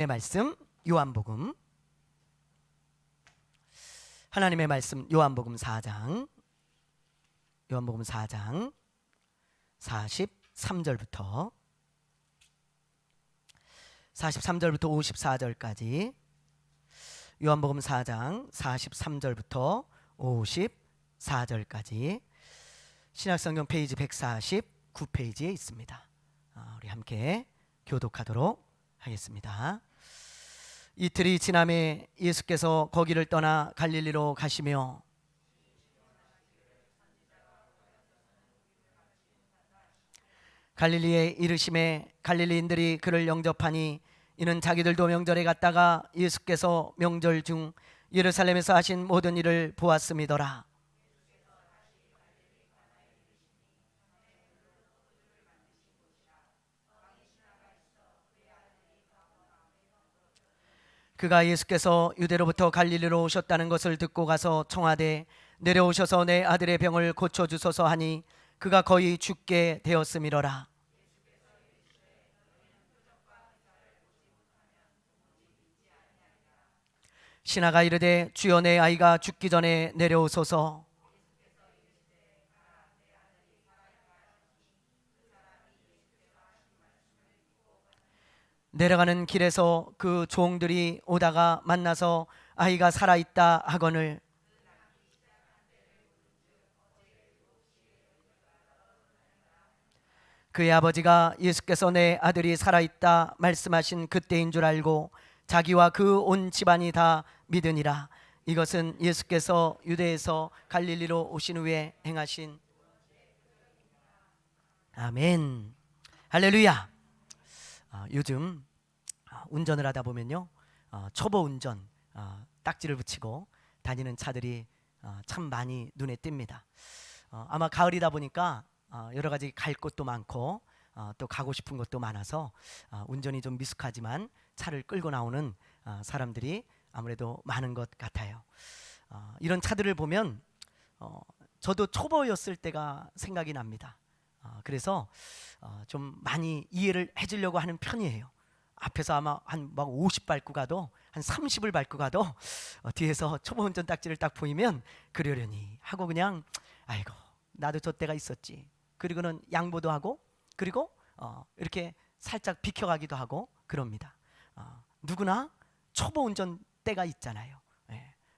말씀 요한복음, 하나님의 말씀 요한복음 4장 43절부터 54절까지, 요한복음 4장 43절부터 54절까지 신약성경 페이지 149페이지에 있습니다. 우리 함께 교독하도록 하겠습니다. 이틀이 지남에 예수께서 거기를 떠나 갈릴리로 가시며 갈릴리에 이르심에 갈릴리인들이 그를 영접하니 이는 자기들도 명절에 갔다가 예수께서 명절 중 예루살렘에서 하신 모든 일을 보았음이더라. 그가 예수께서 유대로부터 갈릴리로 오셨다는 것을 듣고 가서 청하되 내려오셔서 내 아들의 병을 고쳐주소서 하니 그가 거의 죽게 되었음이로라. 신하가 이르되 주여 내 아이가 죽기 전에 내려오소서. 내려가는 길에서 그 종들이 오다가 만나서 아이가 살아있다 하거늘 그의 아버지가 예수께서 내 아들이 살아있다 말씀하신 그때인 줄 알고 자기와 그 온 집안이 다 믿으니라. 이것은 예수께서 유대에서 갈릴리로 오신 후에 행하신. 아멘. 할렐루야. 요즘 운전을 하다 보면요, 초보 운전 딱지를 붙이고 다니는 차들이 참 많이 눈에 띕니다. 아마 가을이다 보니까 여러 가지 갈 곳도 많고 또 가고 싶은 곳도 많아서 운전이 좀 미숙하지만 차를 끌고 나오는 사람들이 아무래도 많은 것 같아요. 이런 차들을 보면 저도 초보였을 때가 생각이 납니다. 그래서 좀 많이 이해를 해주려고 하는 편이에요. 앞에서 아마 한 50 밟고 가도 한 30을 밟고 가도 뒤에서 초보 운전 딱지를 딱 보이면 그러려니 하고 그냥 아이고 나도 저 때가 있었지. 그리고는 양보도 하고 그리고 이렇게 살짝 비켜가기도 하고 그럽니다. 누구나 초보 운전 때가 있잖아요.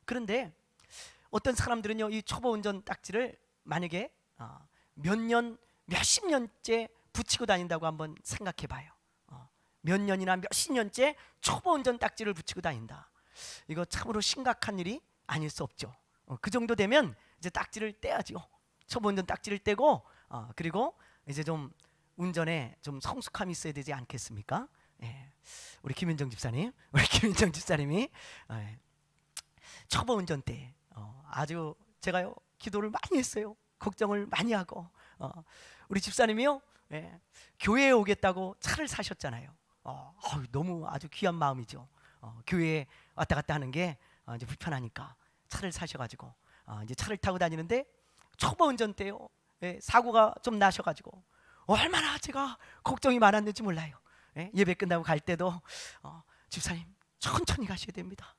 그런데 어떤 사람들은요, 이 초보 운전 딱지를 만약에 몇 년, 몇십 년째 붙이고 다닌다고 한번 생각해 봐요. 몇 년이나 몇십 년째 초보 운전 딱지를 붙이고 다닌다. 이거 참으로 심각한 일이 아닐 수 없죠. 그 정도 되면 이제 딱지를 떼야죠. 초보 운전 딱지를 떼고 그리고 이제 좀 운전에 좀 성숙함이 있어야 되지 않겠습니까? 우리 김윤정 집사님이 초보 운전 때 아주 제가요 기도를 많이 했어요. 걱정을 많이 하고 우리 집사님이요 교회에 오겠다고 차를 사셨잖아요. 너무 아주 귀한 마음이죠. 교회에 왔다 갔다 하는 게 이제 불편하니까 차를 사셔가지고 이제 차를 타고 다니는데 초보 운전 때요 사고가 좀 나셔가지고 얼마나 제가 걱정이 많았는지 몰라요. 예배 끝나고 갈 때도 집사님 천천히 가셔야 됩니다.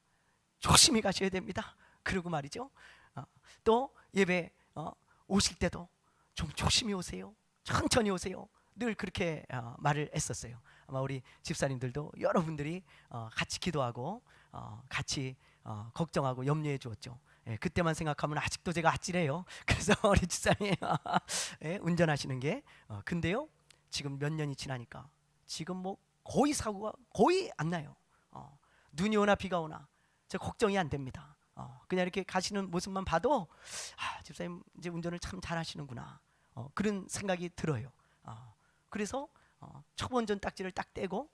조심히 가셔야 됩니다. 그러고 말이죠. 또 예배 오실 때도 좀 조심히 오세요. 천천히 오세요. 늘 그렇게 말을 했었어요. 아마 우리 집사님들도 여러분들이 같이 기도하고 같이 걱정하고 염려해 주었죠. 그때만 생각하면 아직도 제가 아찔해요. 그래서 우리 집사님 운전하시는 게 근데요 지금 몇 년이 지나니까 지금 뭐 거의 사고가 거의 안 나요. 눈이 오나 비가 오나 저 걱정이 안 됩니다. 그냥 이렇게 가시는 모습만 봐도 집사님 이제 운전을 참 잘하시는구나 그런 생각이 들어요. 그래서 초보 운전 딱지를 딱 떼고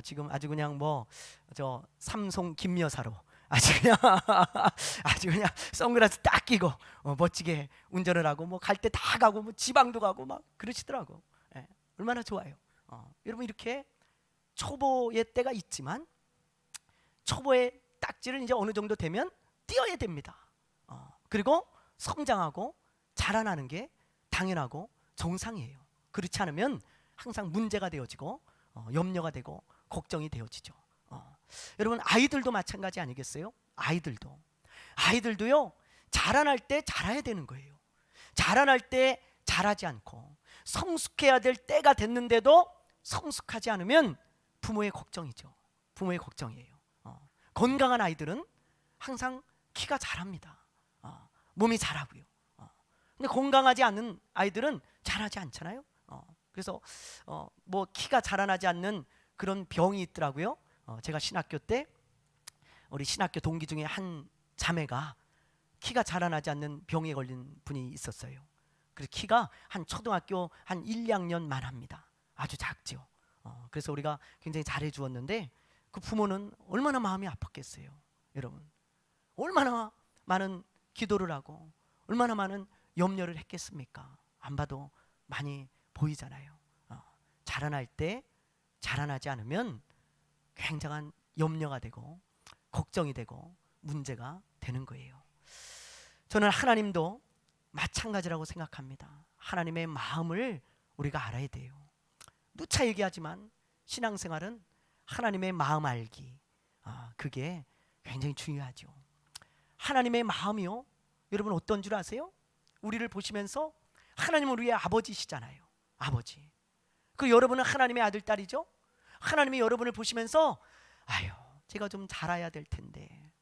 지금 아주 그냥 뭐 저 삼송 김여사로 아주 그냥 선글라스 딱 끼고 멋지게 운전을 하고 뭐 갈 때 다 가고 뭐 지방도 가고 막 그러시더라고. 얼마나 좋아요. 여러분 이렇게 초보의 때가 있지만 초보의 딱지를 이제 어느 정도 되면 띄어야 됩니다. 그리고 성장하고 자라나는 게 당연하고 정상이에요. 그렇지 않으면 항상 문제가 되어지고 염려가 되고 걱정이 되어지죠. 여러분 아이들도 마찬가지 아니겠어요? 아이들도요 자라날 때 자라야 되는 거예요. 자라날 때 자라지 않고 성숙해야 될 때가 됐는데도 성숙하지 않으면 부모의 걱정이죠. 부모의 걱정이에요. 건강한 아이들은 항상 키가 자랍니다. 몸이 자라고요. 근데 건강하지 않은 아이들은 자라지 않잖아요. 그래서 뭐 키가 자라나지 않는 그런 병이 있더라고요. 제가 신학교 때 우리 신학교 동기 중에 한 자매가 키가 자라나지 않는 병에 걸린 분이 있었어요. 그래서 키가 한 초등학교 한 1, 2학년만 합니다. 아주 작죠. 그래서 우리가 굉장히 잘해 주었는데 그 부모는 얼마나 마음이 아팠겠어요. 여러분 얼마나 많은 기도를 하고 얼마나 많은 염려를 했겠습니까? 안 봐도 많이 보이잖아요. 자라날 때 자라나지 않으면 굉장한 염려가 되고 걱정이 되고 문제가 되는 거예요. 저는 하나님도 마찬가지라고 생각합니다. 하나님의 마음을 우리가 알아야 돼요. 누차 얘기하지만 신앙생활은 하나님의 마음 알기, 그게 굉장히 중요하죠. 하나님의 마음이요, 여러분 어떤 줄 아세요? 우리를 보시면서 하나님은 우리의 아버지시잖아요. 아버지. 그 여러분은 하나님의 아들, 딸이죠. 하나님이 여러분을 보시면서 아유, 제가 좀 자라야 될 텐데,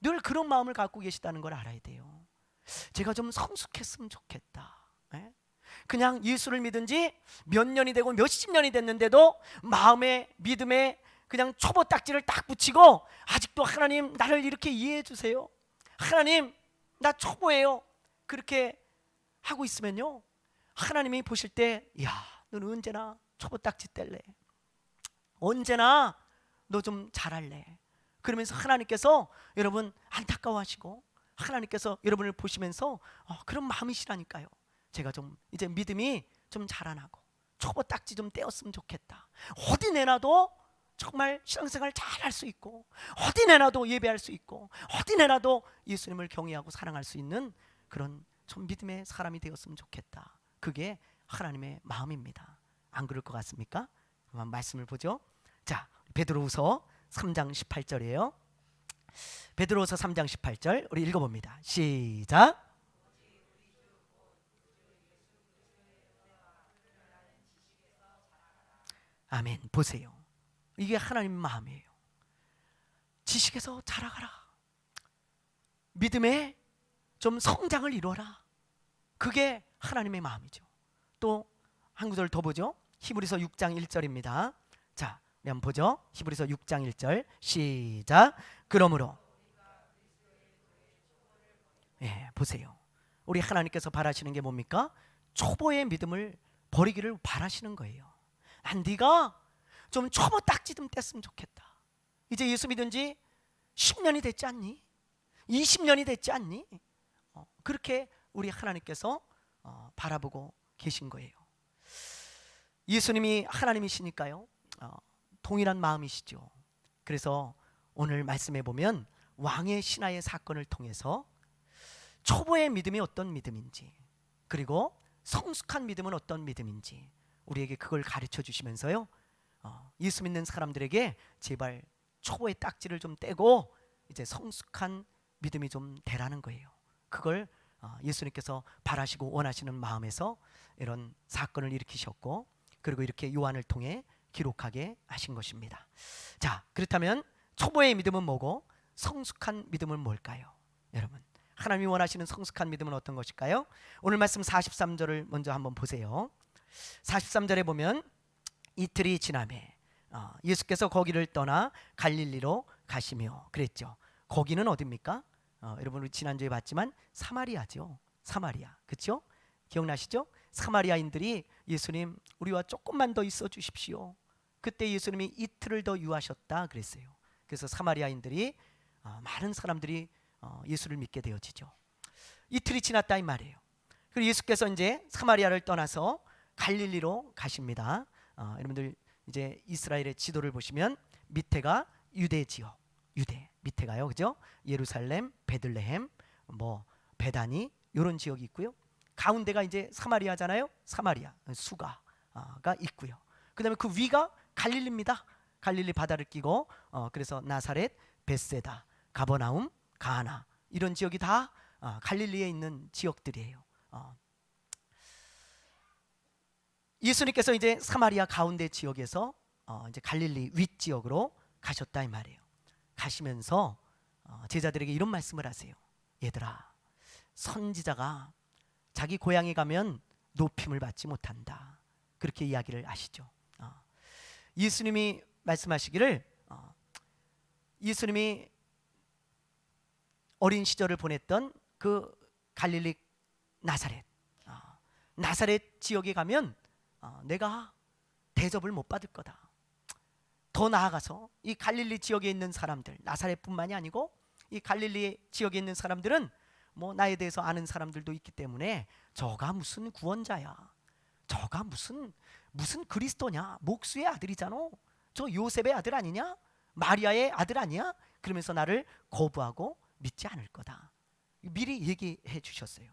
늘 그런 마음을 갖고 계시다는 걸 알아야 돼요. 제가 좀 성숙했으면 좋겠다. 그냥 예수를 믿은 지 몇 년이 되고 몇십 년이 됐는데도 마음에 믿음에 그냥 초보 딱지를 딱 붙이고 아직도 하나님 나를 이렇게 이해해 주세요, 하나님 나 초보예요, 그렇게 하고 있으면요, 하나님이 보실 때 야, 너는 언제나 초보 딱지 뗄래, 언제나 너 좀 잘할래, 그러면서 하나님께서 여러분 안타까워하시고 하나님께서 여러분을 보시면서 그런 마음이시라니까요. 제가 좀 이제 믿음이 좀 자라나고 초보 딱지 좀 떼었으면 좋겠다. 어디 내놔도 정말 신앙생활 잘할 수 있고, 어디 내놔도 예배할 수 있고, 어디 내놔도 예수님을 경외하고 사랑할 수 있는 그런 좀 믿음의 사람이 되었으면 좋겠다. 그게 하나님의 마음입니다. 안 그럴 것 같습니까? 한번 말씀을 보죠. 자, 베드로후서 3장 18절이에요. 베드로후서 3장 18절 우리 읽어봅니다. 시작. 아멘. 보세요, 이게 하나님 마음이에요. 지식에서 자라가라, 믿음에 좀 성장을 이루어라, 그게 하나님의 마음이죠. 또 한 구절 더 보죠. 히브리서 6장 1절입니다. 자, 우리 한번 보죠. 히브리서 6장 1절 시작. 그러므로 보세요, 우리 하나님께서 바라시는 게 뭡니까? 초보의 믿음을 버리기를 바라시는 거예요. 네가 좀 초보 딱지 좀 뗐으면 좋겠다. 이제 예수 믿은 지 10년이 됐지 않니? 20년이 됐지 않니? 그렇게 우리 하나님께서 바라보고 계신 거예요. 예수님이 하나님이시니까요, 동일한 마음이시죠. 그래서 오늘 말씀해 보면 왕의 신하의 사건을 통해서 초보의 믿음이 어떤 믿음인지, 그리고 성숙한 믿음은 어떤 믿음인지 우리에게 그걸 가르쳐 주시면서요, 예수 믿는 사람들에게 제발 초보의 딱지를 좀 떼고 이제 성숙한 믿음이 좀 되라는 거예요. 그걸 예수님께서 바라시고 원하시는 마음에서 이런 사건을 일으키셨고, 그리고 이렇게 요한을 통해 기록하게 하신 것입니다. 자, 그렇다면 초보의 믿음은 뭐고 성숙한 믿음은 뭘까요? 여러분, 하나님이 원하시는 성숙한 믿음은 어떤 것일까요? 오늘 말씀 43절을 먼저 한번 보세요. 43절에 보면 이틀이 지나매 예수께서 거기를 떠나 갈릴리로 가시며 그랬죠. 거기는 어디입니까? 여러분, 우리 지난주에 봤지만 사마리아죠. 사마리아, 그렇죠? 기억나시죠? 사마리아인들이 예수님 우리와 조금만 더 있어 주십시오. 그때 예수님이 이틀을 더 유하셨다 그랬어요. 그래서 사마리아인들이 많은 사람들이 예수를 믿게 되어지죠. 이틀이 지났다 이 말이에요. 그리고 예수께서 이제 사마리아를 떠나서 갈릴리로 가십니다. 여러분들 이제 이스라엘의 지도를 보시면 밑에가 유대 지역, 유대 밑에가요, 그죠? 예루살렘, 베들레헴, 뭐 베다니 이런 지역이 있고요. 가운데가 이제 사마리아잖아요. 사마리아 수가가 있고요. 그다음에 그 위가 갈릴리입니다. 갈릴리 바다를 끼고 그래서 나사렛, 벳세다, 가버나움, 가나 이런 지역이 다 갈릴리에 있는 지역들이에요. 예수님께서 이제 사마리아 가운데 지역에서 이제 갈릴리 윗 지역으로 가셨다 이 말이에요. 가시면서 제자들에게 이런 말씀을 하세요. 얘들아, 선지자가 자기 고향에 가면 높임을 받지 못한다. 그렇게 이야기를 하시죠. 예수님이 말씀하시기를 예수님이 어린 시절을 보냈던 그 갈릴리 나사렛, 나사렛 지역에 가면 내가 대접을 못 받을 거다. 더 나아가서 이 갈릴리 지역에 있는 사람들, 나사렛뿐만이 아니고 이 갈릴리 지역에 있는 사람들은 뭐 나에 대해서 아는 사람들도 있기 때문에 저가 무슨 구원자야, 저가 무슨 그리스도냐, 목수의 아들이잖아, 저 요셉의 아들 아니냐, 마리아의 아들 아니야, 그러면서 나를 거부하고 믿지 않을 거다. 미리 얘기해 주셨어요.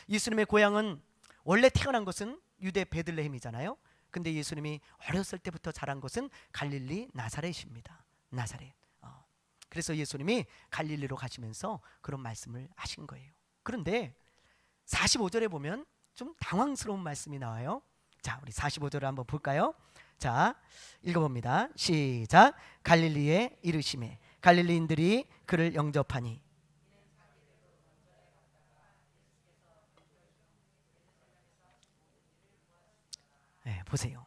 예수님의 고향은 원래 태어난 것은 유대 베들레헴이잖아요. 근데 예수님이 어렸을 때부터 자란 곳은 갈릴리 나사렛입니다. 나사렛. 그래서 예수님이 갈릴리로 가시면서 그런 말씀을 하신 거예요. 그런데 45절에 보면 좀 당황스러운 말씀이 나와요. 자, 우리 45절을 한번 볼까요? 자, 읽어봅니다. 시작. 갈릴리에 이르시매 갈릴리인들이 그를 영접하니. 네, 보세요.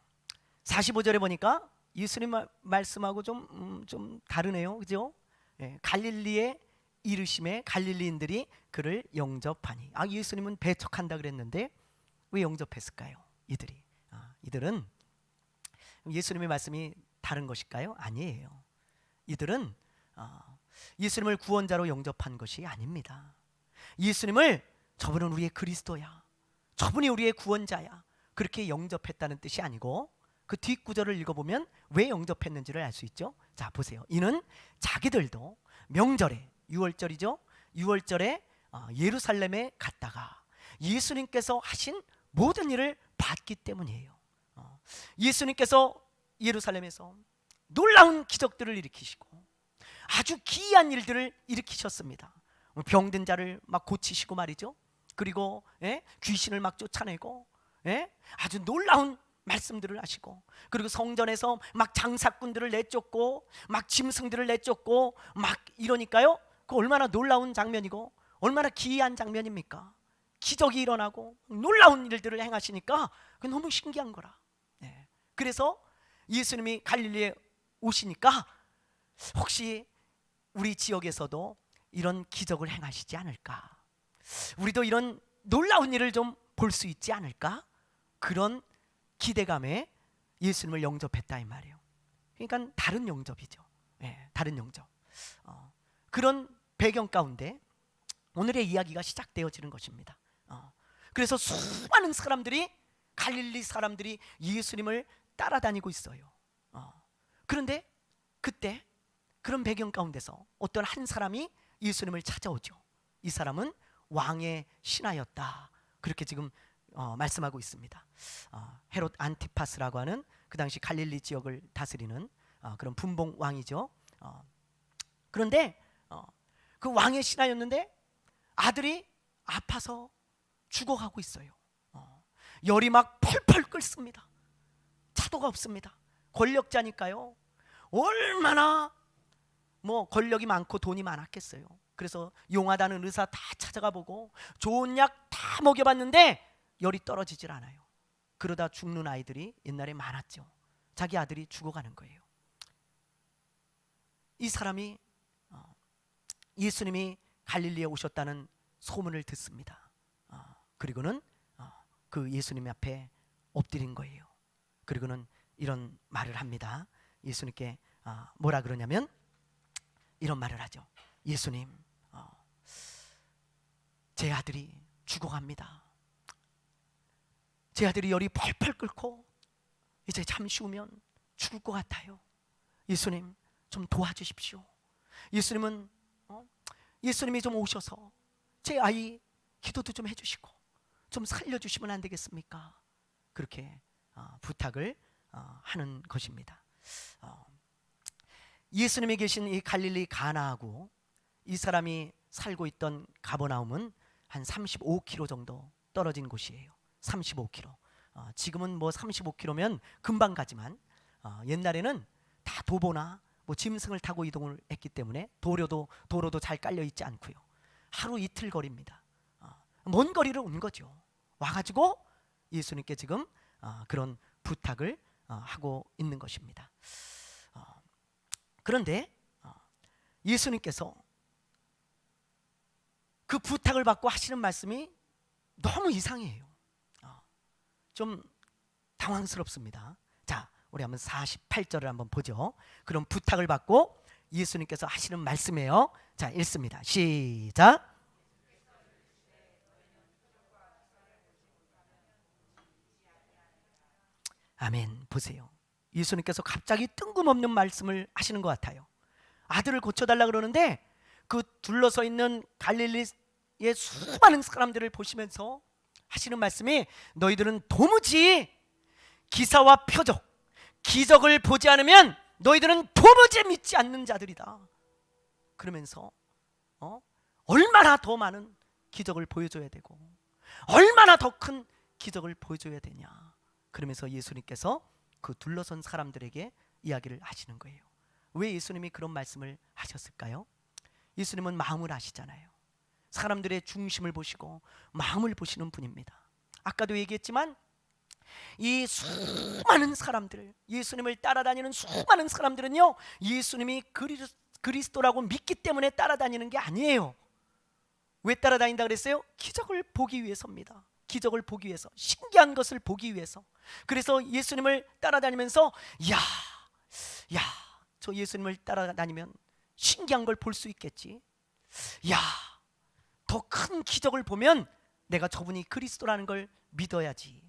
45절에 보니까 예수님 말씀하고 좀 다르네요. 그죠? 네, 갈릴리에 이르심에 갈릴리인들이 그를 영접하니. 예수님은 배척한다 그랬는데 왜 영접했을까요? 이들은 예수님의 말씀이 다른 것일까요? 아니에요. 이들은 예수님을 구원자로 영접한 것이 아닙니다. 예수님을 저분은 우리의 그리스도야, 저분이 우리의 구원자야, 그렇게 영접했다는 뜻이 아니고 그 뒷구절을 읽어보면 왜 영접했는지를 알 수 있죠. 자, 보세요. 이는 자기들도 명절에 6월절이죠. 6월절에 예루살렘에 갔다가 예수님께서 하신 모든 일을 봤기 때문이에요. 예수님께서 예루살렘에서 놀라운 기적들을 일으키시고 아주 기이한 일들을 일으키셨습니다. 병든 자를 막 고치시고 말이죠. 그리고 귀신을 막 쫓아내고 아주 놀라운 말씀들을 하시고, 그리고 성전에서 막 장사꾼들을 내쫓고 막 짐승들을 내쫓고 막 이러니까요, 그 얼마나 놀라운 장면이고 얼마나 기이한 장면입니까? 기적이 일어나고 놀라운 일들을 행하시니까 그게 너무 신기한 거라. 그래서 예수님이 갈릴리에 오시니까 혹시 우리 지역에서도 이런 기적을 행하시지 않을까, 우리도 이런 놀라운 일을 좀 볼 수 있지 않을까, 그런 기대감에 예수님을 영접했다 이 말이에요. 그러니까 다른 영접이죠. 다른 영접. 그런 배경 가운데 오늘의 이야기가 시작되어지는 것입니다. 그래서 수많은 사람들이, 갈릴리 사람들이 예수님을 따라다니고 있어요. 그런데 그때 그런 배경 가운데서 어떤 한 사람이 예수님을 찾아오죠. 이 사람은 왕의 신하였다, 그렇게 지금 말씀하고 있습니다. 헤롯 안티파스라고 하는 그 당시 갈릴리 지역을 다스리는 그런 분봉 왕이죠. 그런데 그 왕의 신하였는데 아들이 아파서 죽어가고 있어요. 열이 막 펄펄 끓습니다. 차도가 없습니다. 권력자니까요. 얼마나 권력이 많고 돈이 많았겠어요. 그래서 용하다는 의사 다 찾아가 보고 좋은 약 다 먹여봤는데 열이 떨어지질 않아요. 그러다 죽는 아이들이 옛날에 많았죠. 자기 아들이 죽어가는 거예요. 이 사람이 예수님이 갈릴리에 오셨다는 소문을 듣습니다. 그리고는 그 예수님 앞에 엎드린 거예요. 그리고는 이런 말을 합니다. 예수님께 뭐라 그러냐면 이런 말을 하죠. 예수님, 제 아들이 죽어갑니다. 제 아들이 열이 펄펄 끓고 이제 잠시 후면 죽을 것 같아요. 예수님 좀 도와주십시오. 예수님이 좀 오셔서 제 아이 기도도 좀 해주시고 좀 살려주시면 안 되겠습니까? 그렇게 부탁을 하는 것입니다. 예수님이 계신 이 갈릴리 가나하고 이 사람이 살고 있던 가버나움은 한 35km 정도 떨어진 곳이에요. 35km. 지금은 뭐 35km면 금방 가지만 옛날에는 다 도보나 뭐 짐승을 타고 이동을 했기 때문에 도로도 잘 깔려 있지 않고요. 하루 이틀 거리입니다. 먼 거리를 온 거죠. 와가지고 예수님께 지금 그런 부탁을 하고 있는 것입니다. 그런데 예수님께서 그 부탁을 받고 하시는 말씀이 너무 이상해요. 좀 당황스럽습니다. 자, 우리 한번 48절을 한번 보죠. 그럼 부탁을 받고 예수님께서 하시는 말씀이에요. 자, 읽습니다. 시작. 아멘. 보세요. 예수님께서 갑자기 뜬금없는 말씀을 하시는 것 같아요. 아들을 고쳐달라 그러는데 그 둘러서 있는 갈릴리의 수많은 사람들을 보시면서 하시는 말씀이 너희들은 도무지 기사와 표적, 기적을 보지 않으면 너희들은 도무지 믿지 않는 자들이다. 그러면서 얼마나 더 많은 기적을 보여줘야 되고 얼마나 더 큰 기적을 보여줘야 되냐. 그러면서 예수님께서 그 둘러선 사람들에게 이야기를 하시는 거예요. 왜 예수님이 그런 말씀을 하셨을까요? 예수님은 마음을 아시잖아요. 사람들의 중심을 보시고 마음을 보시는 분입니다. 아까도 얘기했지만 이 수많은 사람들, 예수님을 따라다니는 수많은 사람들은요, 예수님이 그리스도라고 믿기 때문에 따라다니는 게 아니에요. 왜 따라다닌다 그랬어요? 기적을 보기 위해서입니다. 기적을 보기 위해서, 신기한 것을 보기 위해서. 그래서 예수님을 따라다니면서 야, 저 예수님을 따라다니면 신기한 걸 볼 수 있겠지. 야, 더 큰 기적을 보면 내가 저분이 그리스도라는 걸 믿어야지.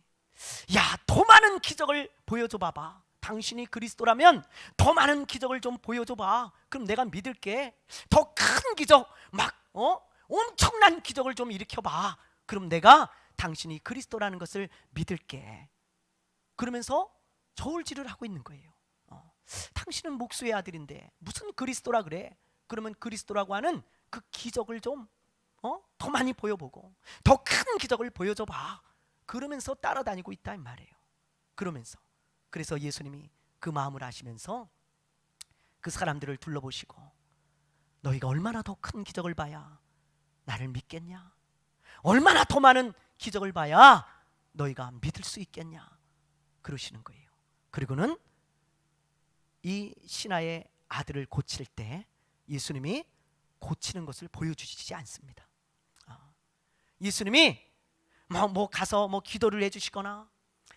야, 더 많은 기적을 보여줘 봐봐. 당신이 그리스도라면 더 많은 기적을 좀 보여줘 봐. 그럼 내가 믿을게. 더 큰 기적, 막 엄청난 기적을 좀 일으켜 봐. 그럼 내가 당신이 그리스도라는 것을 믿을게. 그러면서 저울질을 하고 있는 거예요. 당신은 목수의 아들인데 무슨 그리스도라 그래? 그러면 그리스도라고 하는 그 기적을 좀 더 많이 보여보고 더 큰 기적을 보여줘 봐. 그러면서 따라다니고 있다 이 말이에요. 그래서 예수님이 그 마음을 아시면서 그 사람들을 둘러보시고 너희가 얼마나 더 큰 기적을 봐야 나를 믿겠냐? 얼마나 더 많은 기적을 봐야 너희가 믿을 수 있겠냐? 그러시는 거예요. 그리고는 이 신하의 아들을 고칠 때 예수님이 고치는 것을 보여주시지 않습니다. 예수님이 뭐 가서 뭐 기도를 해주시거나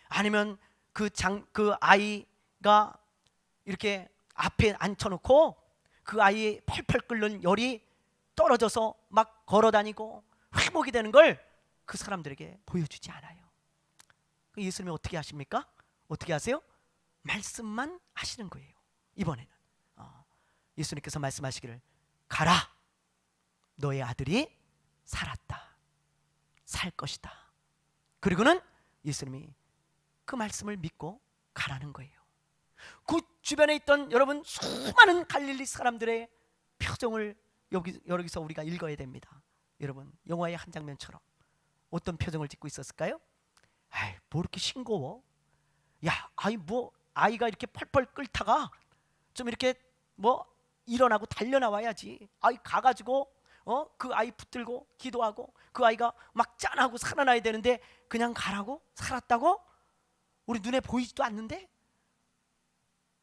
아니면 그 아이가 이렇게 앞에 앉혀놓고 그 아이의 펄펄 끓는 열이 떨어져서 막 걸어다니고 회복이 되는 걸 그 사람들에게 보여주지 않아요. 예수님이 어떻게 하십니까? 어떻게 하세요? 말씀만 하시는 거예요. 이번에는 예수님께서 말씀하시기를 가라, 너의 아들이 살았다, 살 것이다. 그리고는 예수님이 그 말씀을 믿고 가라는 거예요. 그 주변에 있던 여러분 수많은 갈릴리 사람들의 표정을 여기서 우리가 읽어야 됩니다. 여러분 영화의 한 장면처럼 어떤 표정을 짓고 있었을까요? 아이, 뭐 이렇게 싱거워? 야, 아이가 이렇게 펄펄 끓다가 좀 이렇게 뭐 일어나고 달려나와야지. 아이 가가지고 그 아이 붙들고 기도하고 그 아이가 막 짠하고 살아나야 되는데 그냥 가라고? 살았다고? 우리 눈에 보이지도 않는데?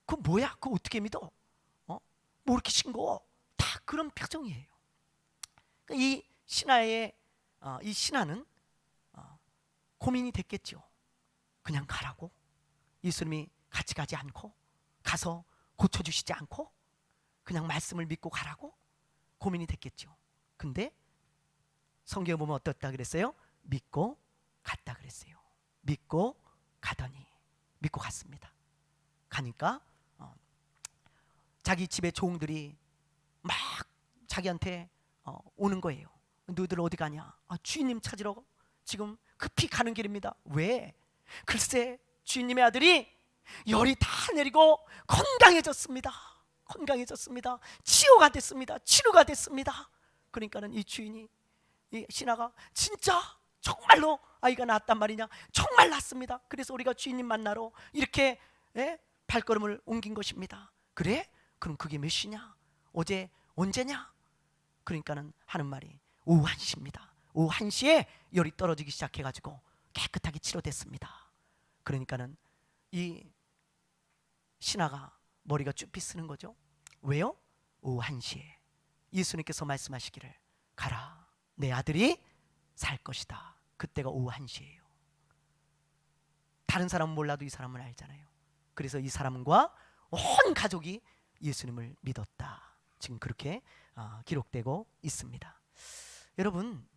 그거 뭐야? 그거 어떻게 믿어? 뭐 이렇게 싱거워? 다 그런 표정이에요. 이 신하는 고민이 됐겠죠. 그냥 가라고? 예수님이 같이 가지 않고 가서 고쳐주시지 않고 그냥 말씀을 믿고 가라고? 고민이 됐겠죠. 근데 성경에 보면 어떻다 그랬어요? 믿고 갔다 그랬어요. 믿고 가더니 믿고 갔습니다. 가니까 자기 집의 종들이 막 자기한테 오는 거예요. 너희들 어디 가냐? 주인님 찾으러 지금 급히 가는 길입니다. 왜? 글쎄 주인님의 아들이 열이 다 내리고 건강해졌습니다. 건강해졌습니다. 치유가 됐습니다. 치료가 됐습니다. 그러니까는 이 주인이, 이 신하가 진짜 정말로 아이가 낳았단 말이냐, 정말 낳습니다. 그래서 우리가 주인님 만나러 이렇게 발걸음을 옮긴 것입니다. 그래? 그럼 그게 몇 시냐? 어제 언제냐? 그러니까는 하는 말이 오후 1시입니다. 오후 1시에 열이 떨어지기 시작해가지고 깨끗하게 치료됐습니다. 그러니까는 이 신하가 머리가 쭈삣 쓰는 거죠. 왜요? 오후 1시에 예수님께서 말씀하시기를 가라, 내 아들이 살 것이다. 그때가 오후 1시예요. 다른 사람은 몰라도 이 사람은 알잖아요. 그래서 이 사람과 온 가족이 예수님을 믿었다. 지금 그렇게 기록되고 있습니다. 여러분,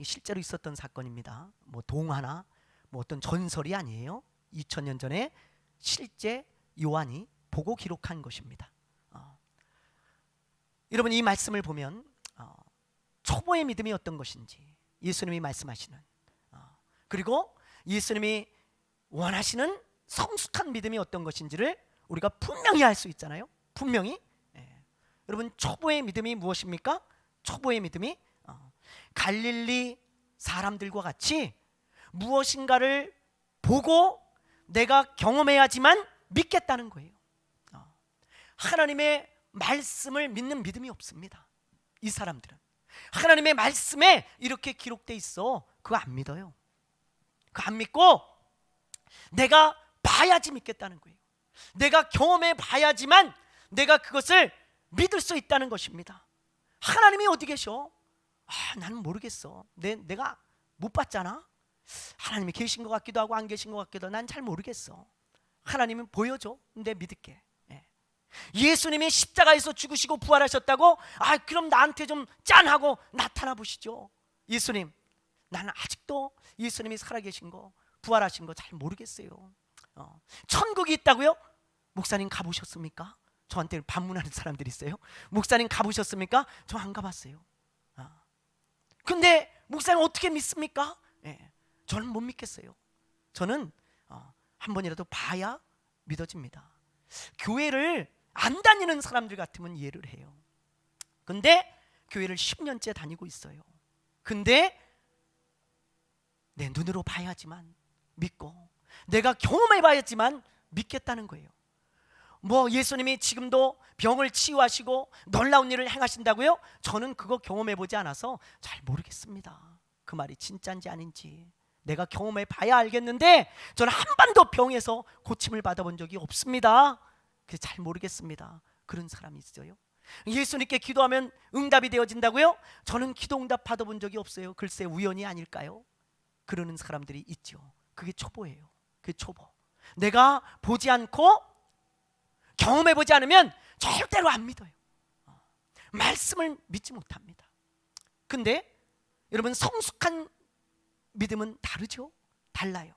실제로 있었던 사건입니다. 뭐 동화나 뭐 어떤 전설이 아니에요. 2000년 전에 실제 요한이 보고 기록한 것입니다. 여러분, 이 말씀을 보면 초보의 믿음이 어떤 것인지 예수님이 말씀하시는, 그리고 예수님이 원하시는 성숙한 믿음이 어떤 것인지를 우리가 분명히 알 수 있잖아요. 분명히. 여러분, 초보의 믿음이 무엇입니까? 초보의 믿음이 갈릴리 사람들과 같이 무엇인가를 보고 내가 경험해야지만 믿겠다는 거예요. 하나님의 말씀을 믿는 믿음이 없습니다. 이 사람들은 하나님의 말씀에 이렇게 기록돼 있어, 그거 안 믿어요. 그거 안 믿고 내가 봐야지 믿겠다는 거예요. 내가 경험해 봐야지만 내가 그것을 믿을 수 있다는 것입니다. 하나님이 어디 계셔? 나는 모르겠어. 내가 못 봤잖아. 하나님이 계신 것 같기도 하고 안 계신 것 같기도 하고 난 잘 모르겠어. 하나님은 보여줘. 내 믿을게. 예수님이 십자가에서 죽으시고 부활하셨다고? 그럼 나한테 좀 짠하고 나타나 보시죠. 예수님, 나는 아직도 예수님이 살아계신 거, 부활하신 거 잘 모르겠어요. 천국이 있다고요? 목사님 가보셨습니까? 저한테 반문하는 사람들이 있어요. 목사님 가보셨습니까? 저 안 가봤어요. 근데 목사님 어떻게 믿습니까? 저는 못 믿겠어요. 저는 한 번이라도 봐야 믿어집니다. 교회를 안 다니는 사람들 같으면 이해를 해요. 근데 교회를 10년째 다니고 있어요. 근데 내 눈으로 봐야지만 믿고 내가 경험해 봐야지만 믿겠다는 거예요. 뭐 예수님이 지금도 병을 치유하시고 놀라운 일을 행하신다고요? 저는 그거 경험해 보지 않아서 잘 모르겠습니다. 그 말이 진짜인지 아닌지 내가 경험해 봐야 알겠는데 저는 한 번도 병에서 고침을 받아본 적이 없습니다. 그래서 잘 모르겠습니다. 그런 사람이 있어요. 예수님께 기도하면 응답이 되어진다고요? 저는 기도 응답 받아본 적이 없어요. 글쎄 우연이 아닐까요? 그러는 사람들이 있죠. 그게 초보예요. 그게 초보. 내가 보지 않고 경험해 보지 않으면 절대로 안 믿어요. 말씀을 믿지 못합니다. 근데 여러분, 성숙한 믿음은 다르죠? 달라요.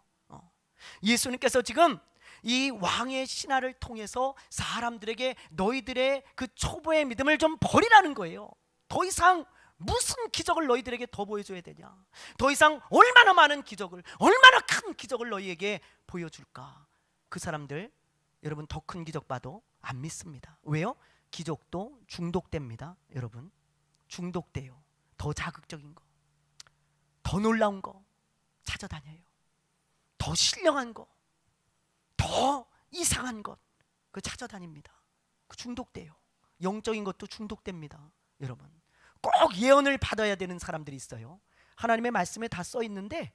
예수님께서 지금 이 왕의 신하를 통해서 사람들에게 너희들의 그 초보의 믿음을 좀 버리라는 거예요. 더 이상 무슨 기적을 너희들에게 더 보여줘야 되냐? 더 이상 얼마나 많은 기적을, 얼마나 큰 기적을 너희에게 보여줄까? 그 사람들, 여러분, 더 큰 기적 봐도 안 믿습니다. 왜요? 기적도 중독됩니다. 여러분, 중독돼요. 더 자극적인 거, 더 놀라운 거 찾아다녀요. 더 신령한 거, 더 이상한 것, 그 찾아다닙니다. 그 중독돼요. 영적인 것도 중독됩니다. 여러분, 꼭 예언을 받아야 되는 사람들이 있어요. 하나님의 말씀에 다 써 있는데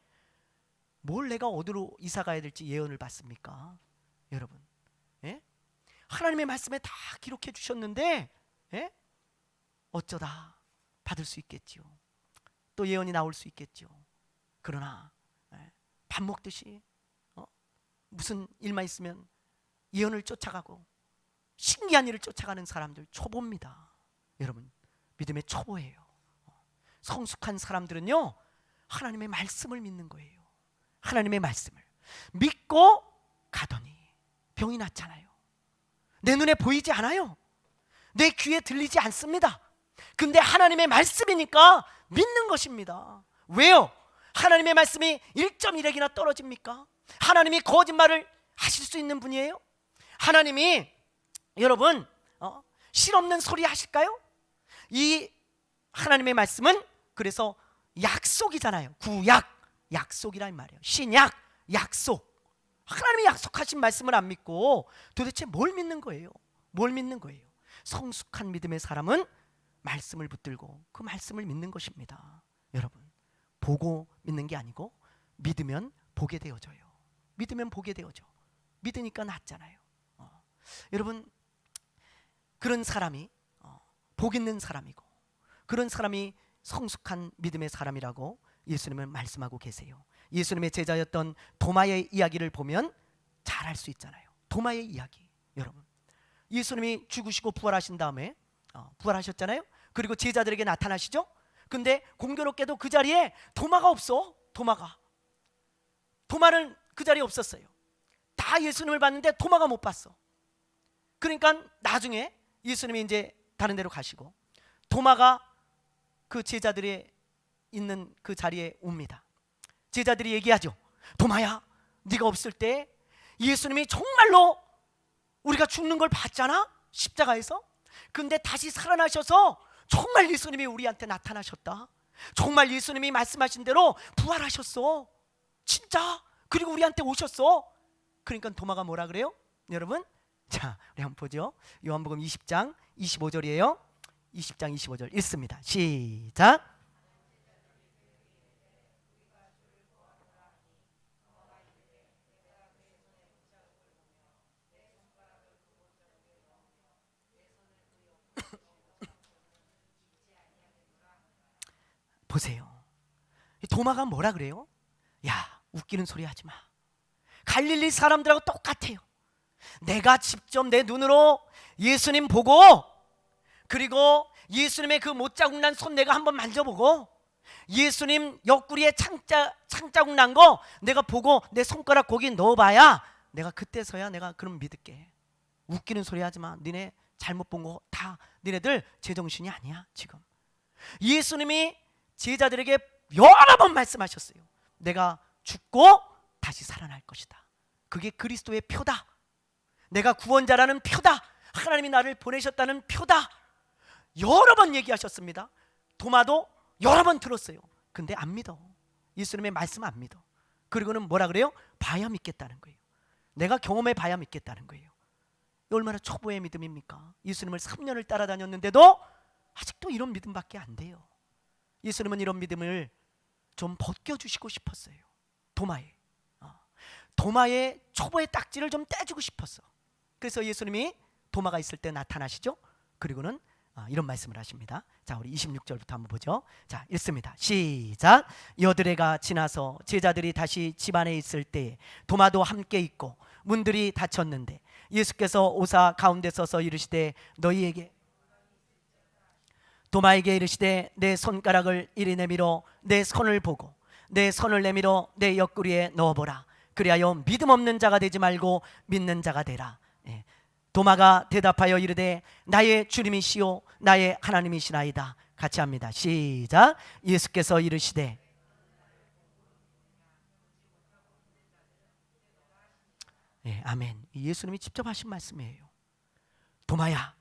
뭘 내가 어디로 이사 가야 될지 예언을 받습니까? 여러분, 하나님의 말씀에 다 기록해 주셨는데 어쩌다 받을 수 있겠지요. 또 예언이 나올 수 있겠죠. 그러나 밥 먹듯이 무슨 일만 있으면 예언을 쫓아가고 신기한 일을 쫓아가는 사람들, 초보입니다. 여러분, 믿음의 초보예요. 성숙한 사람들은요, 하나님의 말씀을 믿는 거예요. 하나님의 말씀을 믿고 가더니 병이 낫잖아요. 내 눈에 보이지 않아요. 내 귀에 들리지 않습니다. 근데 하나님의 말씀이니까 믿는 것입니다. 왜요? 하나님의 말씀이 1.1핵이나 떨어집니까? 하나님이 거짓말을 하실 수 있는 분이에요? 하나님이, 여러분, 실없는 소리 하실까요? 이 하나님의 말씀은 그래서 약속이잖아요. 구약, 약속이란 말이에요. 신약, 약속. 하나님이 약속하신 말씀을 안 믿고 도대체 뭘 믿는 거예요? 뭘 믿는 거예요? 성숙한 믿음의 사람은 말씀을 붙들고 그 말씀을 믿는 것입니다. 여러분, 보고 믿는 게 아니고 믿으면 보게 되어져요. 믿으면 보게 되어져. 믿으니까 낫잖아요. 여러분, 그런 사람이 복 있는 사람이고 그런 사람이 성숙한 믿음의 사람이라고 예수님은 말씀하고 계세요. 예수님의 제자였던 도마의 이야기를 보면 잘 알 수 있잖아요. 도마의 이야기. 여러분, 예수님이 죽으시고 부활하신 다음에 부활하셨잖아요. 그리고 제자들에게 나타나시죠. 근데 공교롭게도 그 자리에 도마가 없어. 도마는 그 자리에 없었어요. 다 예수님을 봤는데 도마가 못 봤어. 그러니까 나중에 예수님이 이제 다른 데로 가시고 도마가 그 제자들이 있는 그 자리에 옵니다. 제자들이 얘기하죠. 도마야, 네가 없을 때 예수님이 정말로 우리가 죽는 걸 봤잖아, 십자가에서. 근데 다시 살아나셔서 정말 예수님이 우리한테 나타나셨다. 정말 예수님이 말씀하신 대로 부활하셨어, 진짜. 그리고 우리한테 오셨어. 그러니까 도마가 뭐라 그래요? 여러분, 자, 우리 한번 보죠. 요한복음 20장 25절이에요 20장 25절 읽습니다. 시작. 보세요. 도마가 뭐라 그래요? 야, 웃기는 소리 하지 마. 갈릴리 사람들하고 똑같아요. 내가 직접 내 눈으로 예수님 보고, 그리고 예수님의 그 못자국 난 손 내가 한번 만져보고, 예수님 옆구리에 창자국 난 거 내가 보고 내 손가락 거기 넣어봐야 내가 그때서야 내가 그럼 믿을게. 웃기는 소리 하지 마. 니네 잘못 본 거 다 니네들 제정신이 아니야 지금. 예수님이 제자들에게 여러 번 말씀하셨어요. 내가 죽고 다시 살아날 것이다. 그게 그리스도의 표다. 내가 구원자라는 표다. 하나님이 나를 보내셨다는 표다. 여러 번 얘기하셨습니다. 도마도 여러 번 들었어요. 근데 안 믿어. 예수님의 말씀 안 믿어. 그리고는 뭐라 그래요? 봐야 믿겠다는 거예요. 내가 경험해 봐야 믿겠다는 거예요. 얼마나 초보의 믿음입니까? 예수님을 3년을 따라다녔는데도 아직도 이런 믿음밖에 안 돼요. 예수님은 이런 믿음을 좀 벗겨주시고 싶었어요. 도마의 초보의 딱지를 좀 떼주고 싶었어. 그래서 예수님이 도마가 있을 때 나타나시죠. 그리고는 이런 말씀을 하십니다. 자, 우리 26절부터 한번 보죠. 자, 읽습니다. 시작. 여드레가 지나서 제자들이 다시 집 안에 있을 때 도마도 함께 있고 문들이 닫혔는데 예수께서 오사 가운데 서서 이르시되 너희에게 도마에게 이르시되 내 손가락을 이리 내밀어 내 손을 보고 내 손을 내밀어 내 옆구리에 넣어보라. 그리하여 믿음 없는 자가 되지 말고 믿는 자가 되라. 도마가 대답하여 이르되 나의 주님이시오 나의 하나님이시나이다. 같이 합니다. 시작. 예수께서 이르시되 아멘. 예수님이 직접 하신 말씀이에요. 도마야,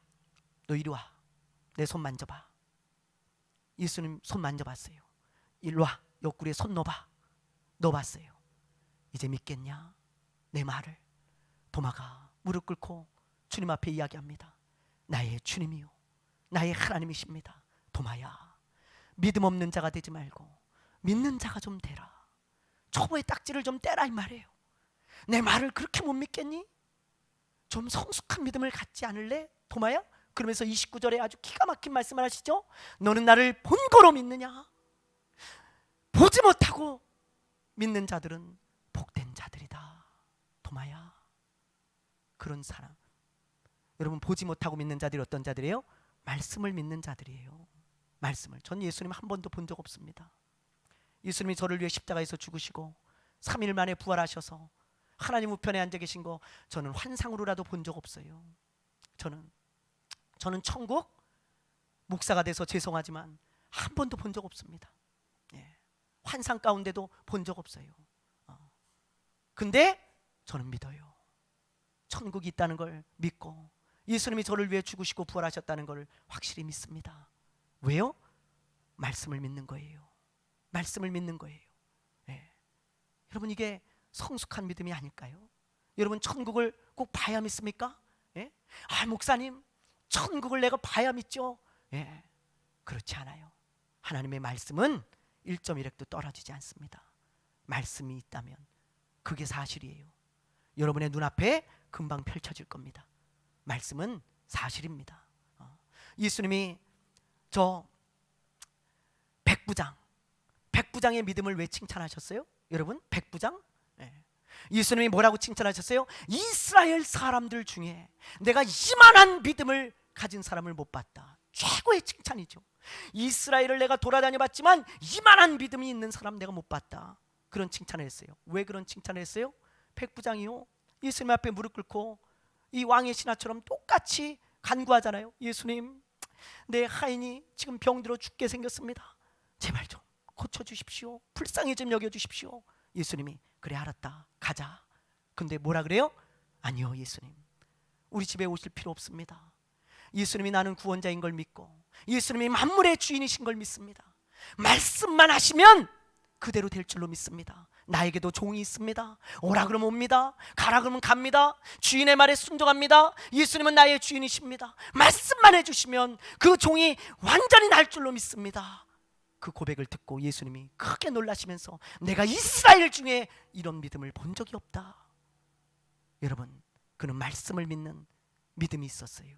너 이리 와. 내 손 만져봐. 예수님 손 만져봤어요. 이리 와. 옆구리에 손 넣어봐. 넣어봤어요. 이제 믿겠냐? 내 말을. 도마가 무릎 꿇고 주님 앞에 이야기합니다. 나의 주님이요 나의 하나님이십니다. 도마야, 믿음 없는 자가 되지 말고 믿는 자가 좀 되라. 초보의 딱지를 좀 떼라 이 말이에요. 내 말을 그렇게 못 믿겠니? 좀 성숙한 믿음을 갖지 않을래? 도마야? 그러면서 29절에 아주 기가 막힌 말씀을 하시죠. 너는 나를 본 거로 믿느냐? 보지 못하고 믿는 자들은 복된 자들이다. 도마야, 그런 사람. 여러분, 보지 못하고 믿는 자들이 어떤 자들이에요? 말씀을 믿는 자들이에요. 말씀을. 전 예수님 한 번도 본 적 없습니다. 예수님이 저를 위해 십자가에서 죽으시고 3일 만에 부활하셔서 하나님 우편에 앉아 계신 거 저는 환상으로라도 본 적 없어요. 저는 천국 목사가 돼서 죄송하지만 한 번도 본 적 없습니다. 환상 가운데도 본 적 없어요. 근데 저는 믿어요. 천국이 있다는 걸 믿고 예수님이 저를 위해 죽으시고 부활하셨다는 것을 확실히 믿습니다. 왜요? 말씀을 믿는 거예요. 말씀을 믿는 거예요. 예. 여러분, 이게 성숙한 믿음이 아닐까요? 여러분, 천국을 꼭 봐야 믿습니까? 예? 아, 목사님, 천국을 내가 봐야 믿죠. 예. 그렇지 않아요. 하나님의 말씀은 1.1획도 떨어지지 않습니다. 말씀이 있다면 그게 사실이에요. 여러분의 눈앞에 금방 펼쳐질 겁니다. 말씀은 사실입니다. 예수님이 저 백부장의 믿음을 왜 칭찬하셨어요? 여러분, 백부장? 네. 예수님이 뭐라고 칭찬하셨어요? 이스라엘 사람들 중에 내가 이만한 믿음을 가진 사람을 못 봤다. 최고의 칭찬이죠. 이스라엘을 내가 돌아다녀 봤지만 이만한 믿음이 있는 사람 내가 못 봤다. 그런 칭찬을 했어요. 왜 그런 칭찬을 했어요? 백부장이요, 예수님 앞에 무릎 꿇고 이 왕의 신하처럼 똑같이 간구하잖아요. 예수님, 내 하인이 지금 병들어 죽게 생겼습니다. 제발 좀 고쳐주십시오. 불쌍히 좀 여겨주십시오. 예수님이 그래, 알았다, 가자. 근데 뭐라 그래요? 아니요, 예수님, 우리 집에 오실 필요 없습니다. 예수님이 나는 구원자인 걸 믿고 예수님이 만물의 주인이신 걸 믿습니다. 말씀만 하시면 그대로 될 줄로 믿습니다. 나에게도 종이 있습니다. 오라 그러면 옵니다. 가라 그러면 갑니다. 주인의 말에 순종합니다. 예수님은 나의 주인이십니다. 말씀만 해주시면 그 종이 완전히 날 줄로 믿습니다. 그 고백을 듣고 예수님이 크게 놀라시면서 내가 이스라엘 중에 이런 믿음을 본 적이 없다. 여러분, 그는 말씀을 믿는 믿음이 있었어요.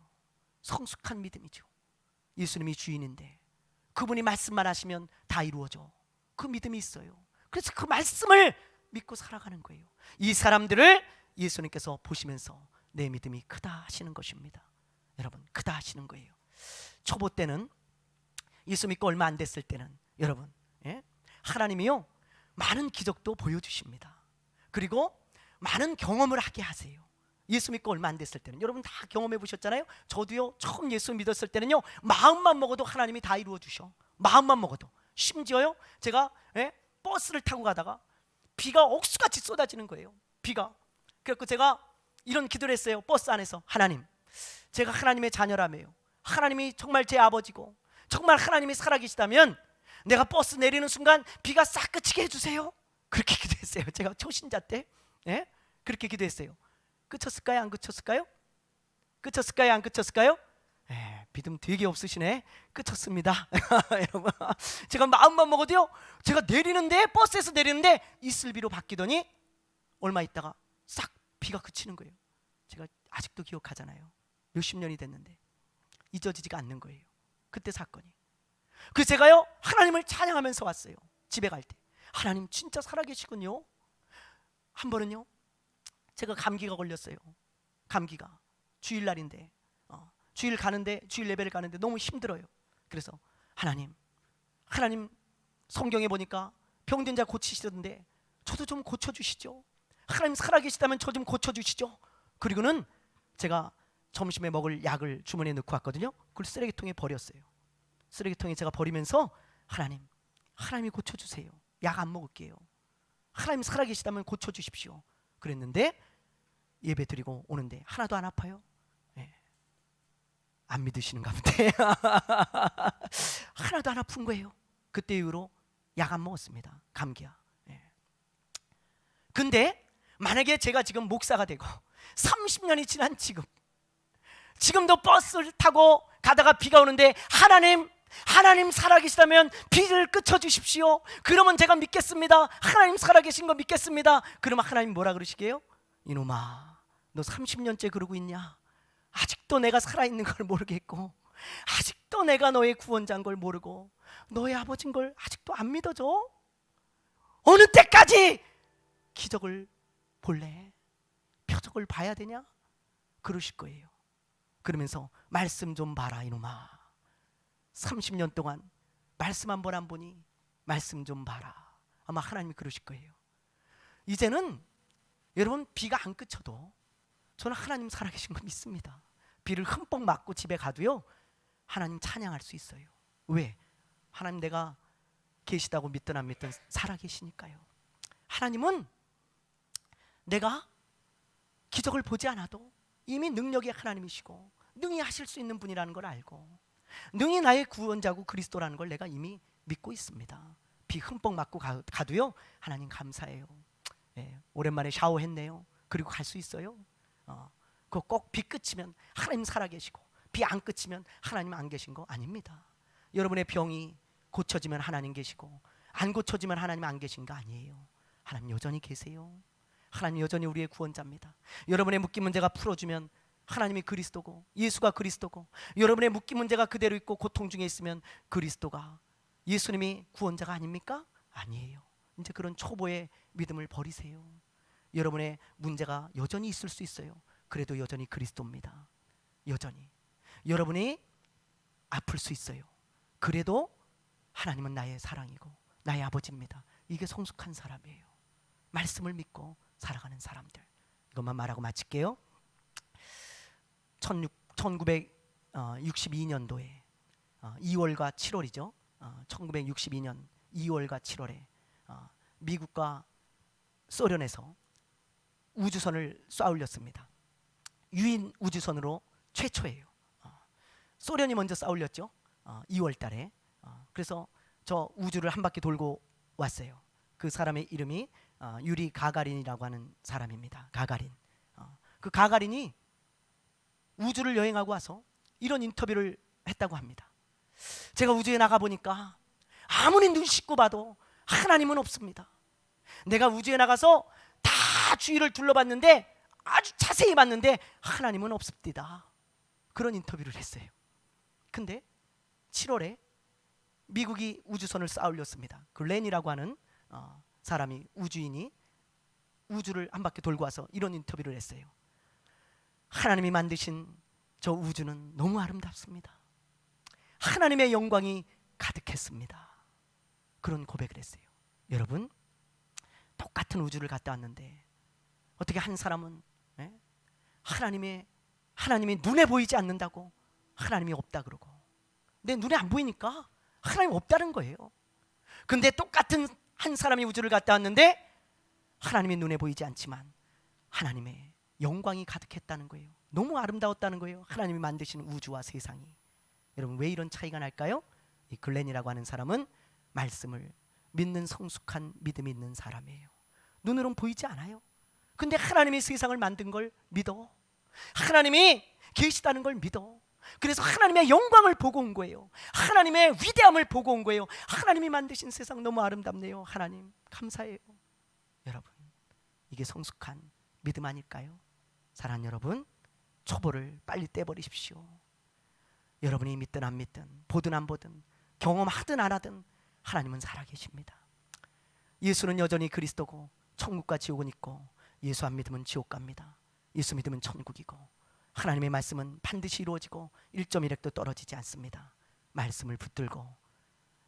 성숙한 믿음이죠. 예수님이 주인인데 그분이 말씀만 하시면 다 이루어져. 그 믿음이 있어요. 그래서 그 말씀을 믿고 살아가는 거예요. 이 사람들을 예수님께서 보시면서 내 믿음이 크다 하시는 것입니다. 여러분, 크다 하시는 거예요. 초보 때는, 예수 믿고 얼마 안 됐을 때는 여러분, 예? 하나님이요 많은 기적도 보여주십니다. 그리고 많은 경험을 하게 하세요. 예수 믿고 얼마 안 됐을 때는 여러분 다 경험해 보셨잖아요. 저도요, 처음 예수 믿었을 때는요, 마음만 먹어도 하나님이 다 이루어 주셔. 마음만 먹어도. 심지어요, 제가 버스를 타고 가다가 비가 억수같이 쏟아지는 거예요. 비가. 그래서 제가 이런 기도를 했어요. 버스 안에서, 하나님, 제가 하나님의 자녀라며요. 하나님이 정말 제 아버지고 정말 하나님이 살아계시다면 내가 버스 내리는 순간 비가 싹 그치게 해주세요. 그렇게 기도했어요. 제가 초신자 때 그렇게 기도했어요. 그쳤을까요? 안 그쳤을까요? 그쳤을까요? 안 그쳤을까요? 믿음 되게 없으시네. 그쳤습니다. 여러분, 제가 마음만 먹어도요, 제가 내리는데, 버스에서 내리는데 이슬비로 바뀌더니 얼마 있다가 싹 비가 그치는 거예요. 제가 아직도 기억하잖아요. 몇십 년이 됐는데 잊어지지가 않는 거예요. 그때 사건이. 그래서 제가요, 하나님을 찬양하면서 왔어요. 집에 갈 때 하나님 진짜 살아계시군요. 한 번은요, 제가 감기가 걸렸어요. 감기가 주일날인데 주일 예배를 가는데 너무 힘들어요. 그래서 하나님 성경에 보니까 병든 자 고치시던데 저도 좀 고쳐주시죠. 하나님 살아계시다면 저 좀 고쳐주시죠. 그리고는 제가 점심에 먹을 약을 주머니에 넣고 왔거든요. 그걸 쓰레기통에 버렸어요. 쓰레기통에 제가 버리면서 하나님이 고쳐주세요. 약 안 먹을게요. 하나님 살아계시다면 고쳐주십시오. 그랬는데 예배 드리고 오는데 하나도 안 아파요. 안 믿으시는가 본데 하나도 안 아픈 거예요. 그때 이후로 약 안 먹었습니다. 감기야. 근데 만약에 제가 지금 목사가 되고 30년이 지난 지금도 버스를 타고 가다가 비가 오는데 하나님 살아계시다면 비를 그쳐주십시오. 그러면 제가 믿겠습니다. 하나님 살아계신 거 믿겠습니다. 그러면 하나님 뭐라 그러시게요? 이놈아, 너 30년째 그러고 있냐? 아직도 내가 살아있는 걸 모르겠고 아직도 내가 너의 구원자인 걸 모르고 너의 아버지인 걸 아직도 안 믿어져? 어느 때까지 기적을 볼래? 표적을 봐야 되냐? 그러실 거예요. 그러면서 말씀 좀 봐라 이놈아. 30년 동안 말씀 한 번 안 보니 말씀 좀 봐라. 아마 하나님이 그러실 거예요. 이제는 여러분 비가 안 그쳐도 저는 하나님 살아계신 거 믿습니다. 비를 흠뻑 맞고 집에 가도요, 하나님 찬양할 수 있어요. 왜? 하나님 내가 계시다고 믿든 안 믿든 살아계시니까요. 하나님은 내가 기적을 보지 않아도 이미 능력의 하나님이시고 능히 하실 수 있는 분이라는 걸 알고, 능히 나의 구원자고 그리스도라는 걸 내가 이미 믿고 있습니다. 비 흠뻑 맞고 가도요, 하나님 감사해요. 오랜만에 샤워했네요. 그리고 갈 수 있어요. 그거 꼭 비 끝이면 하나님 살아계시고, 비 안 끝이면 하나님 안 계신 거 아닙니다. 여러분의 병이 고쳐지면 하나님 계시고, 안 고쳐지면 하나님 안 계신 거 아니에요. 하나님 여전히 계세요. 하나님 여전히 우리의 구원자입니다. 여러분의 묶인 문제가 풀어주면 하나님이 그리스도고, 예수가 그리스도고, 여러분의 묶인 문제가 그대로 있고 고통 중에 있으면 그리스도가, 예수님이 구원자가 아닙니까? 아니에요. 이제 그런 초보의 믿음을 버리세요. 여러분의 문제가 여전히 있을 수 있어요. 그래도 여전히 그리스도입니다. 여전히 여러분이 아플 수 있어요. 그래도 하나님은 나의 사랑이고 나의 아버지입니다. 이게 성숙한 사람이에요. 말씀을 믿고 살아가는 사람들. 이것만 말하고 마칠게요. 1962년도에 2월과 7월이죠. 1962년 2월과 7월에 미국과 소련에서 우주선을 쏘아 올렸습니다. 유인 우주선으로 최초예요. 소련이 먼저 쏘아 올렸죠. 2월 달에. 그래서 저 우주를 한 바퀴 돌고 왔어요. 그 사람의 이름이 유리 가가린이라고 하는 사람입니다. 가가린. 그 가가린이 우주를 여행하고 와서 이런 인터뷰를 했다고 합니다. 제가 우주에 나가 보니까 아무리 눈 씻고 봐도 하나님은 없습니다. 내가 우주에 나가서 다 주위를 둘러봤는데, 아주 자세히 봤는데 하나님은 없습니다. 그런 인터뷰를 했어요. 근데 7월에 미국이 우주선을 쏘아 올렸습니다. 그 렌이라고 하는 사람이, 우주인이 우주를 한 바퀴 돌고 와서 이런 인터뷰를 했어요. 하나님이 만드신 저 우주는 너무 아름답습니다. 하나님의 영광이 가득했습니다. 그런 고백을 했어요. 여러분, 똑같은 우주를 갔다 왔는데 어떻게 한 사람은 하나님이 눈에 보이지 않는다고 하나님이 없다 그러고, 내 눈에 안 보이니까 하나님 없다는 거예요. 근데 똑같은 한 사람이 우주를 갔다 왔는데 하나님이 눈에 보이지 않지만 하나님의 영광이 가득했다는 거예요. 너무 아름다웠다는 거예요. 하나님이 만드신 우주와 세상이. 여러분, 왜 이런 차이가 날까요? 이 글렌이라고 하는 사람은 말씀을 믿는 성숙한 믿음이 있는 사람이에요. 눈으로는 보이지 않아요. 근데 하나님이 세상을 만든 걸 믿어. 하나님이 계시다는 걸 믿어. 그래서 하나님의 영광을 보고 온 거예요. 하나님의 위대함을 보고 온 거예요. 하나님이 만드신 세상 너무 아름답네요. 하나님 감사해요. 여러분, 이게 성숙한 믿음 아닐까요? 사랑하는 여러분, 초보를 빨리 떼버리십시오. 여러분이 믿든 안 믿든, 보든 안 보든, 경험하든 안 하든 하나님은 살아계십니다. 예수는 여전히 그리스도고, 천국과 지옥은 있고, 예수 안 믿으면 지옥 갑니다. 예수 믿으면 천국이고, 하나님의 말씀은 반드시 이루어지고 1.1핵도 떨어지지 않습니다. 말씀을 붙들고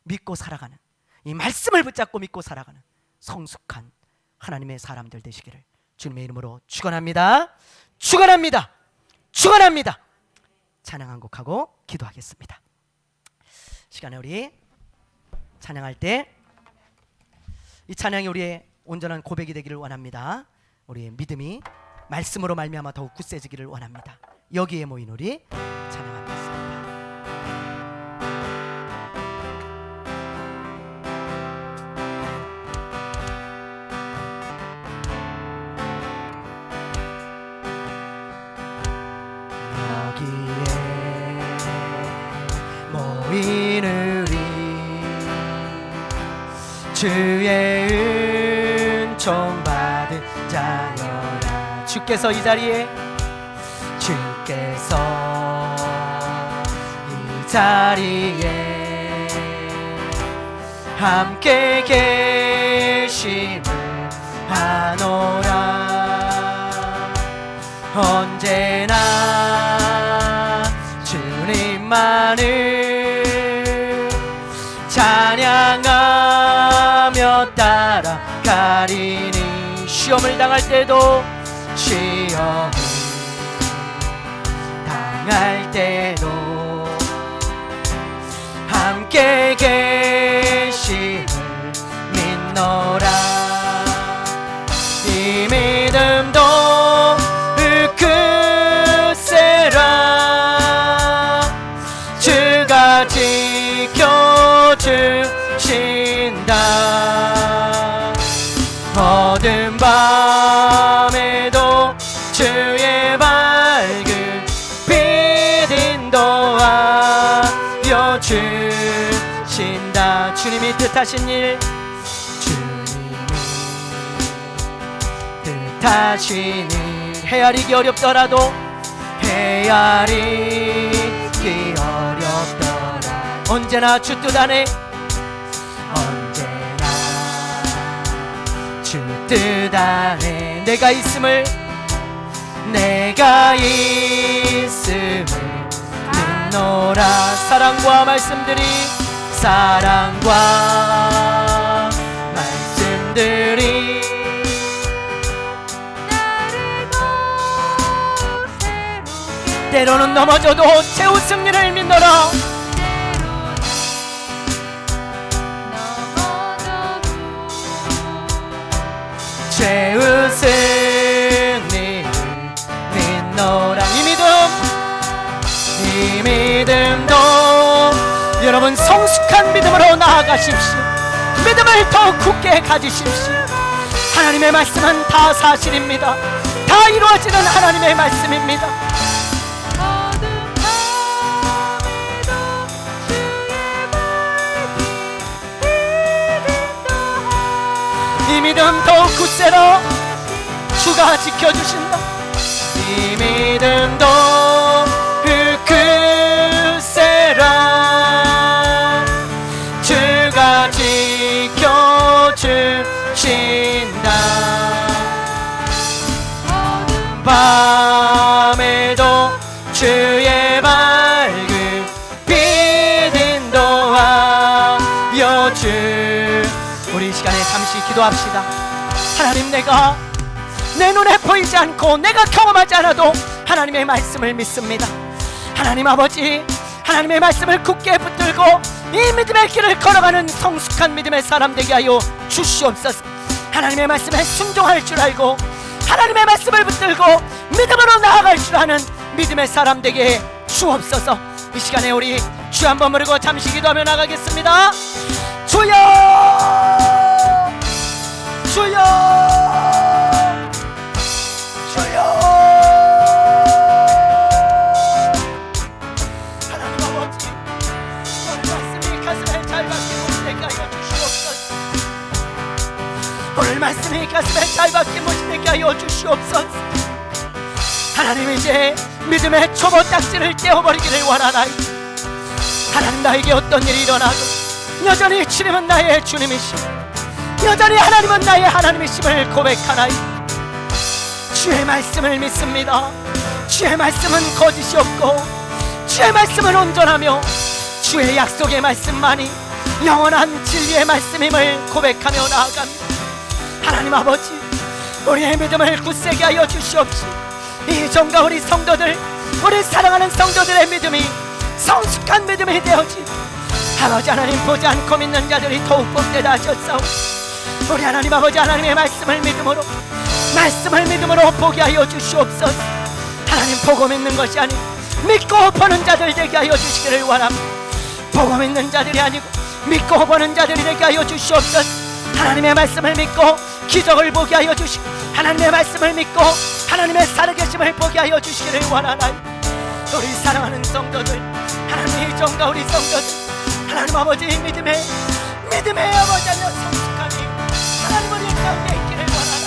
믿고 살아가는, 이 말씀을 붙잡고 믿고 살아가는 성숙한 하나님의 사람들 되시기를 주님의 이름으로 축원합니다. 축원합니다. 축원합니다. 찬양 한 곡하고 기도하겠습니다. 시간에 우리 찬양할 때 이 찬양이 우리의 온전한 고백이 되기를 원합니다. 우리의 믿음이 말씀으로 말미암아 더욱 굳세지기를 원합니다. 여기에 모인 우리 찬양하겠습니다. 여기에 모인 우리 주의 은총 받은 자여라. 주께서 이 자리에, 주께서 이 자리에 함께 계심을 하노라. 언제나 주님만을 찬양하며 따라가리니, 시험을 당할 때도, 시험을 당할 때도 함께 계심을 믿노라. 이 믿음도 으크세라. 주신다. 주님이 뜻하신 일, 주님이 뜻하신 일, 헤아리기 어렵더라도, 헤아리기 어렵더라. 언제나 주 뜻 안에, 언제나 주 뜻 안에 내가 있음을, 내가 있음을 믿노라. 사랑과 말씀들이, 사랑과 말씀들이 때로는 넘어져도 최후 승리를 믿노라. 최후 승리를 믿노라. 이 믿음도 여러분 성숙한 믿음으로 나아가십시오. 믿음을 더욱 굳게 가지십시오. 하나님의 말씀은 다 사실입니다. 다 이루어지는 하나님의 말씀입니다. 이 믿음 더욱 굳세로 주가 지켜주신다. 이 믿음도 굳세라 주가 지켜주신다. 밤에도 주의 밝은 빛 인도하여 주. 우리 이 시간에 잠시 기도합시다. 하나님, 내가 내 눈에 보이지 않고 내가 경험하지 않아도 하나님의 말씀을 믿습니다. 하나님 아버지, 하나님의 말씀을 굳게 붙들고 이 믿음의 길을 걸어가는 성숙한 믿음의 사람 되게 하여 주시옵소서. 하나님의 말씀에 순종할 줄 알고 하나님의 말씀을 붙들고 믿음으로 나아갈 줄 아는 믿음의 사람 되게 해 주옵소서. 이 시간에 우리 주 한번 부르고 잠시 기도하며 나가겠습니다. 주여, 주여, 주여. 하나님 아버지, 오늘 말씀이 가슴에 잘 박힌 모시게 하여 주시옵소서. 오늘 말씀이 가슴에 잘 박힌 모시게 하여 주시옵소서. 하나님, 이제 믿음의 초보 딱지를 떼어버리기를 원하나이다. 하나님, 나에게 어떤 일이 일어나도 여전히 주님은 나의 주님이시오, 여전히 하나님은 나의 하나님이심을 고백하나이다. 주의 말씀을 믿습니다. 주의 말씀은 거짓이 없고 주의 말씀은 온전하며 주의 약속의 말씀만이 영원한 진리의 말씀임을 고백하며 나아갑니다. 하나님 아버지, 우리의 믿음을 굳세게 하여 주시옵시오. 이 종과 우리 성도들, 우리 사랑하는 성도들의 믿음이 성숙한 믿음이 되어지 아버지 하나님, 보지 않고 믿는 자들이 더욱 복되다 하셨사오니 우리 하나님 아버지, 하나님의 말씀을 믿음으로 보게 하여 주시옵소서. 하나님, 보고 믿는 것이 아니고 믿고 보는 자들 되게 하여 주시기를 원합니다. 보고 믿는 자들이 아니고 믿고 보는 자들이 되게 하여 주시옵소서. 하나님의 말씀을 믿고 기적을 보게 하여 주시고 하나님의 말씀을 믿고 하나님의 살아계심을 보게 하여 주시기를 원하나이다. 우리 사랑하는 성도들, 하나님의 종과 우리 성도들, 하나님 아버지, 믿음의 아버지 하며 성숙하니 하나님 우리 가운데 있기를 원하나이다.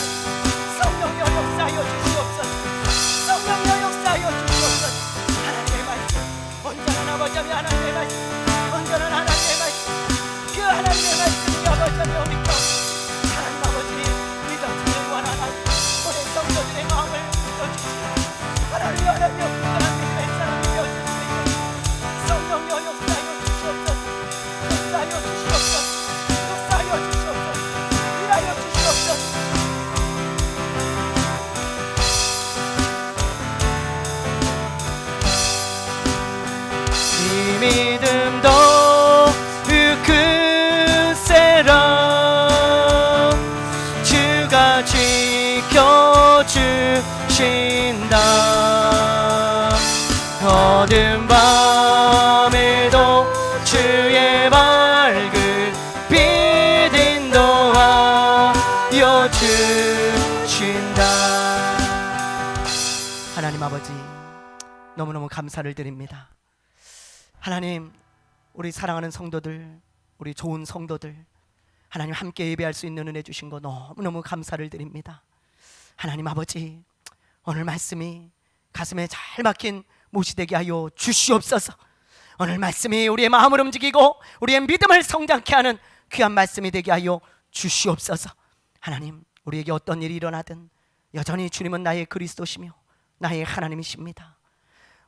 성령여 역사하여 주시옵소서. 성령여 역사하여 주시옵소서. 하나님의 말씀, 온전한 아버지 하며 하나님의 말씀, 온전한 하나님의 말씀, 그 하나님의 말씀이 아버지 하며 우리 가운데 하나님 아버지 믿어주기를 원하나이다. 우리 성도들의 마음을 믿어주시고 하나님 굳건한 믿음의 사람이 되어주시고 성령여 역사하여 주시옵소서. 역사하여 주시옵소서. 역사하여 주시옵소서. 일하여 주시옵소서. 이 믿음도 굳세라 주가 지켜주신다. 어두운 밤에도 주의 밝은 빛 인도하여 주신다. 하나님 아버지, 너무너무 감사를 드립니다. 하나님, 우리 사랑하는 성도들, 우리 좋은 성도들, 하나님 함께 예배할 수 있는 은혜 주신 거 너무너무 감사를 드립니다. 하나님 아버지, 오늘 말씀이 가슴에 잘 박힌 못이 되게 하여 주시옵소서. 오늘 말씀이 우리의 마음을 움직이고 우리의 믿음을 성장케 하는 귀한 말씀이 되게 하여 주시옵소서. 하나님, 우리에게 어떤 일이 일어나든 여전히 주님은 나의 그리스도시며 나의 하나님이십니다.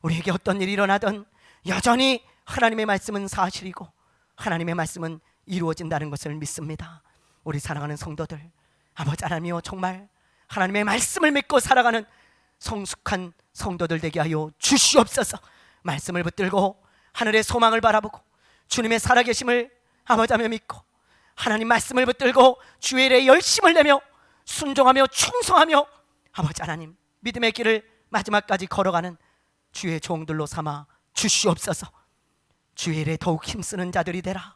우리에게 어떤 일이 일어나든 여전히 하나님의 말씀은 사실이고 하나님의 말씀은 이루어진다는 것을 믿습니다. 우리 사랑하는 성도들, 아버지 하나님이여, 정말 하나님의 말씀을 믿고 살아가는 성숙한 성도들 되게 하여 주시옵소서. 말씀을 붙들고 하늘의 소망을 바라보고 주님의 살아계심을 아버지 하며 믿고 하나님 말씀을 붙들고 주의 일에 열심을 내며 순종하며 충성하며 아버지 하나님 믿음의 길을 마지막까지 걸어가는 주의 종들로 삼아 주시옵소서. 주의 일에 더욱 힘쓰는 자들이 되라.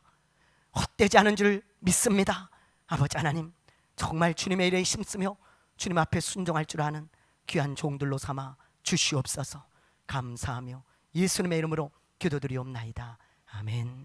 헛되지 않은 줄 믿습니다. 아버지 하나님, 정말 주님의 일에 힘쓰며 주님 앞에 순종할 줄 아는 귀한 종들로 삼아 주시옵소서. 감사하며 예수님의 이름으로 기도드리옵나이다. 아멘.